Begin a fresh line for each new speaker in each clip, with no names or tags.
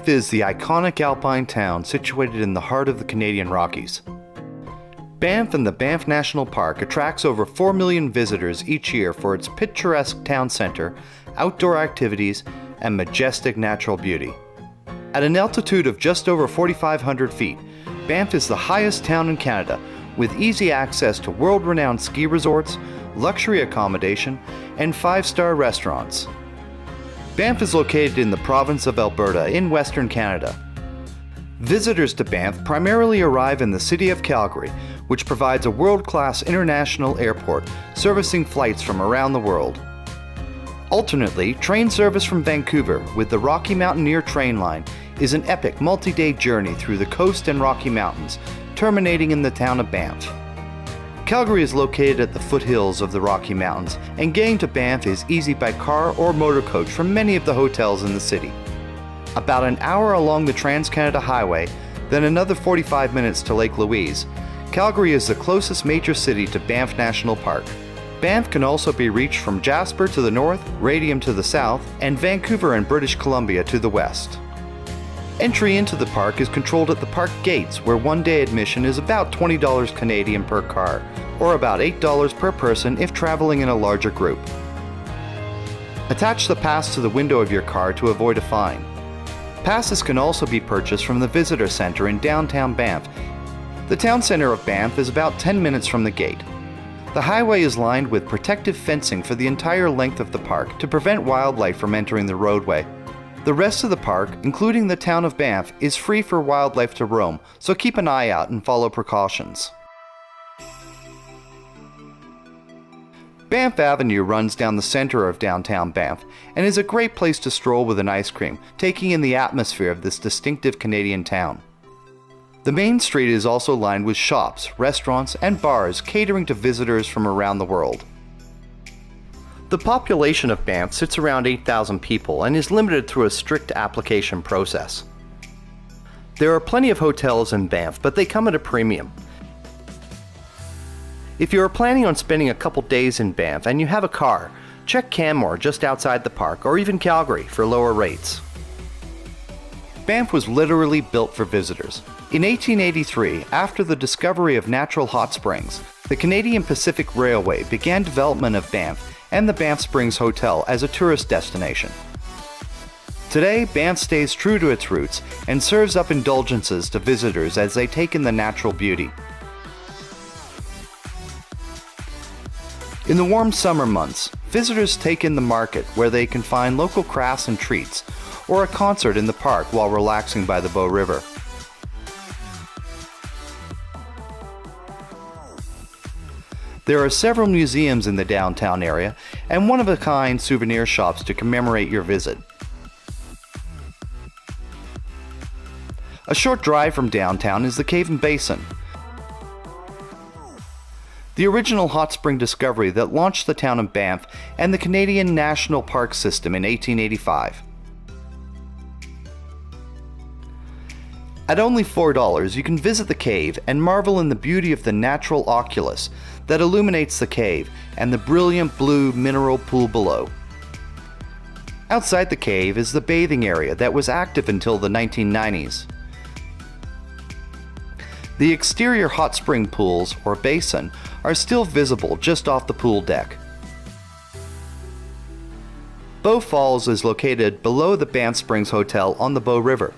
Banff is the iconic alpine town situated in the heart of the Canadian Rockies. Banff and the Banff National Park attracts over 4 million visitors each year for its picturesque town center, outdoor activities, and majestic natural beauty. At an altitude of just over 4,500 feet, Banff is the highest town in Canada, with easy access to world-renowned ski resorts, luxury accommodation, and 5-star restaurants. Banff is located in the province of Alberta in Western Canada. Visitors to Banff primarily arrive in the city of Calgary, which provides a world-class international airport servicing flights from around the world. Alternately, train service from Vancouver with the Rocky Mountaineer train line is an epic multi-day journey through the coast and Rocky Mountains, terminating in the town of Banff. Calgary is located at the foothills of the Rocky Mountains, and getting to Banff is easy by car or motor coach from many of the hotels in the city. About an hour along the Trans-Canada Highway, then another 45 minutes to Lake Louise, Calgary is the closest major city to Banff National Park. Banff can also be reached from Jasper to the north, Radium to the south, and Vancouver and British Columbia to the west. Entry into the park is controlled at the park gates, where one-day admission is about $20 Canadian per car, or about $8 per person if traveling in a larger group. Attach the pass to the window of your car to avoid a fine. Passes can also be purchased from the Visitor Center in downtown Banff. The town center of Banff is about 10 minutes from the gate. The highway is lined with protective fencing for the entire length of the park to prevent wildlife from entering the roadway. The rest of the park, including the town of Banff, is free for wildlife to roam, so keep an eye out and follow precautions. Banff Avenue runs down the center of downtown Banff and is a great place to stroll with an ice cream, taking in the atmosphere of this distinctive Canadian town. The main street is also lined with shops, restaurants, and bars catering to visitors from around the world. The population of Banff sits around 8,000 people and is limited through a strict application process. There are plenty of hotels in Banff, but they come at a premium. If you are planning on spending a couple days in Banff and you have a car, check Canmore just outside the park, or even Calgary for lower rates. Banff was literally built for visitors. In 1883, after the discovery of natural hot springs, the Canadian Pacific Railway began development of Banff and the Banff Springs Hotel as a tourist destination. Today, Banff stays true to its roots and serves up indulgences to visitors as they take in the natural beauty. In the warm summer months, visitors take in the market where they can find local crafts and treats, or a concert in the park while relaxing by the Bow River. There are several museums in the downtown area and one-of-a-kind souvenir shops to commemorate your visit. A short drive from downtown is the Cave and Basin, the original hot spring discovery that launched the town of Banff and the Canadian National Park System in 1885. At only $4, you can visit the cave and marvel in the beauty of the natural oculus that illuminates the cave and the brilliant blue mineral pool below. Outside the cave is the bathing area that was active until the 1990s. The exterior hot spring pools, or basin, are still visible just off the pool deck. Bow Falls is located below the Banff Springs Hotel on the Bow River.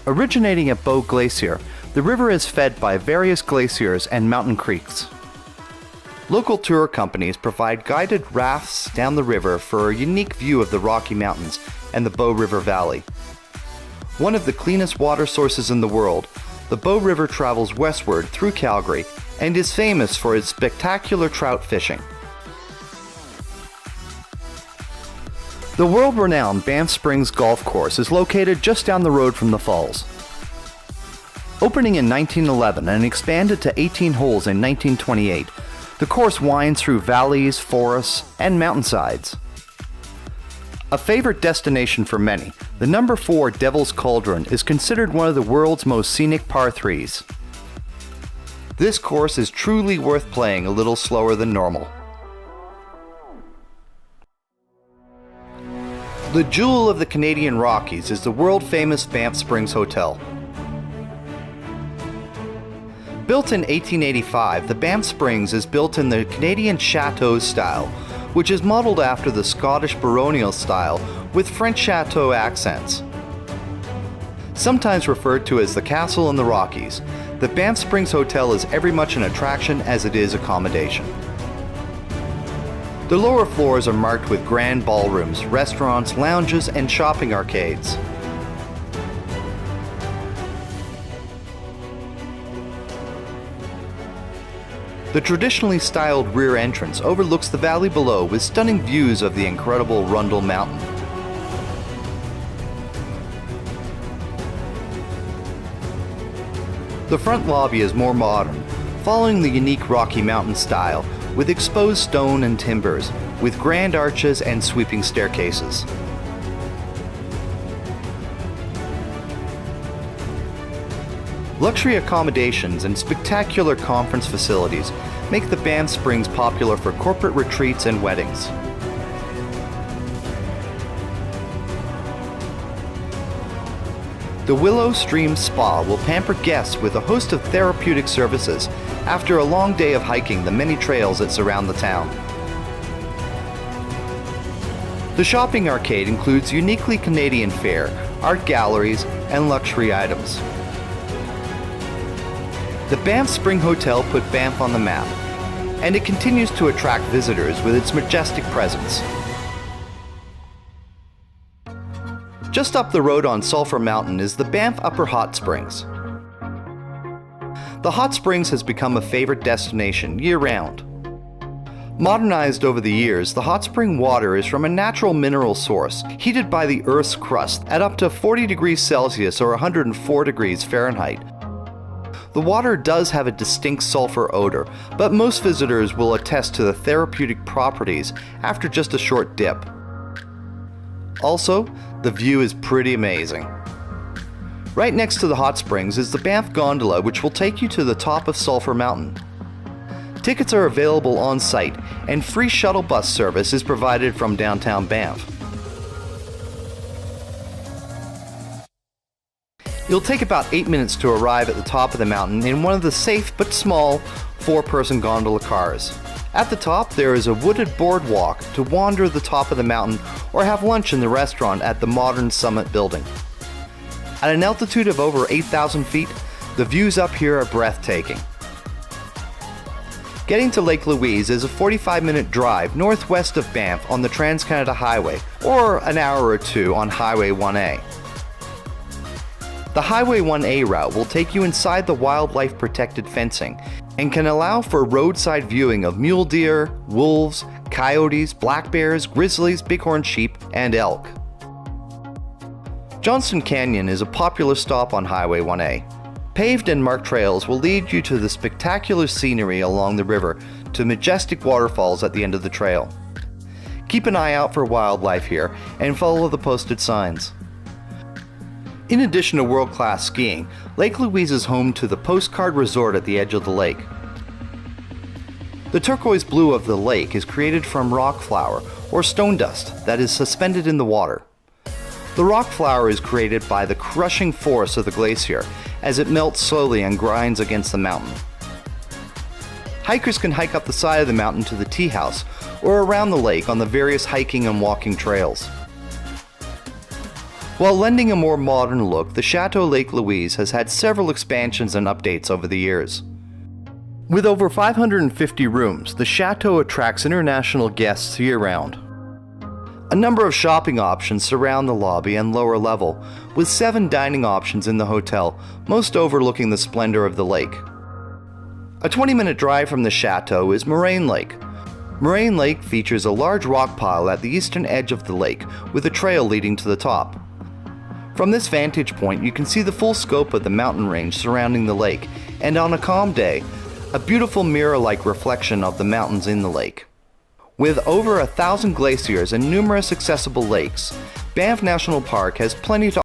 Originating at Bow Glacier, the river is fed by various glaciers and mountain creeks. Local tour companies provide guided rafts down the river for a unique view of the Rocky Mountains and the Bow River Valley. One of the cleanest water sources in the world, the Bow River travels westward through Calgary and is famous for its spectacular trout fishing. The world-renowned Banff Springs Golf Course is located just down the road from the falls. Opening in 1911 and expanded to 18 holes in 1928, the course winds through valleys, forests, and mountainsides. A favorite destination for many, the number 4 Devil's Cauldron is considered one of the world's most scenic par 3s. This course is truly worth playing a little slower than normal. The jewel of the Canadian Rockies is the world-famous Banff Springs Hotel. Built in 1885, the Banff Springs is built in the Canadian Chateau style, which is modeled after the Scottish baronial style with French chateau accents. Sometimes referred to as the Castle in the Rockies, the Banff Springs Hotel is every much an attraction as it is accommodation. The lower floors are marked with grand ballrooms, restaurants, lounges, and shopping arcades. The traditionally styled rear entrance overlooks the valley below with stunning views of the incredible Rundle Mountain. The front lobby is more modern, following the unique Rocky Mountain style, with exposed stone and timbers, with grand arches and sweeping staircases. Luxury accommodations and spectacular conference facilities make the Banff Springs popular for corporate retreats and weddings. The Willow Stream Spa will pamper guests with a host of therapeutic services after a long day of hiking the many trails that surround the town. The shopping arcade includes uniquely Canadian fare, art galleries, and luxury items. The Banff Spring Hotel put Banff on the map, and it continues to attract visitors with its majestic presence. Just up the road on Sulphur Mountain is the Banff Upper Hot Springs. The hot springs has become a favorite destination year-round. Modernized over the years, the hot spring water is from a natural mineral source heated by the Earth's crust at up to 40 degrees Celsius or 104 degrees Fahrenheit. The water does have a distinct sulfur odor, but most visitors will attest to the therapeutic properties after just a short dip. Also, the view is pretty amazing. Right next to the hot springs is the Banff Gondola, which will take you to the top of Sulphur Mountain. Tickets are available on site, and free shuttle bus service is provided from downtown Banff. It'll take about 8 minutes to arrive at the top of the mountain in one of the safe but small 4-person gondola cars. At the top, there is a wooded boardwalk to wander the top of the mountain or have lunch in the restaurant at the modern summit building. At an altitude of over 8,000 feet, the views up here are breathtaking. Getting to Lake Louise is a 45-minute drive northwest of Banff on the Trans-Canada Highway, or an hour or two on Highway 1A. The Highway 1A route will take you inside the wildlife protected fencing and can allow for roadside viewing of mule deer, wolves, coyotes, black bears, grizzlies, bighorn sheep, and elk. Johnston Canyon is a popular stop on Highway 1A. Paved and marked trails will lead you to the spectacular scenery along the river to majestic waterfalls at the end of the trail. Keep an eye out for wildlife here and follow the posted signs. In addition to world-class skiing, Lake Louise is home to the Postcard Resort at the edge of the lake. The turquoise blue of the lake is created from rock flour, or stone dust, that is suspended in the water. The rock flour is created by the crushing force of the glacier as it melts slowly and grinds against the mountain. Hikers can hike up the side of the mountain to the tea house or around the lake on the various hiking and walking trails. While lending a more modern look, the Chateau Lake Louise has had several expansions and updates over the years. With over 550 rooms, the Chateau attracts international guests year-round. A number of shopping options surround the lobby and lower level, with 7 dining options in the hotel, most overlooking the splendor of the lake. A 20-minute drive from the Chateau is Moraine Lake. Moraine Lake features a large rock pile at the eastern edge of the lake, with a trail leading to the top. From this vantage point, you can see the full scope of the mountain range surrounding the lake, and on a calm day, a beautiful mirror-like reflection of the mountains in the lake. With over 1,000 glaciers and numerous accessible lakes, Banff National Park has plenty to